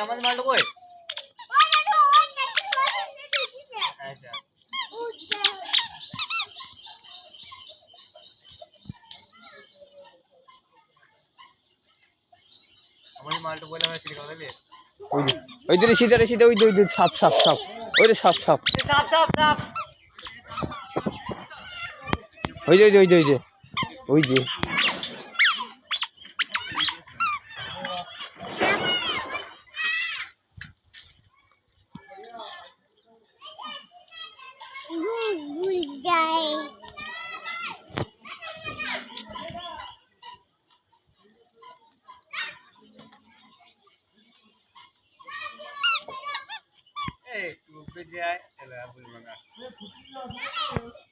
আমাদের মালটা কই? আচ্ছা আমাদের মালটা বলে হয়েছিল কথা দিয়ে ওই দিকে সিধা ওই সাপ ওই রে সাপ ওই যে এই টুপে যায় এলা বলবো না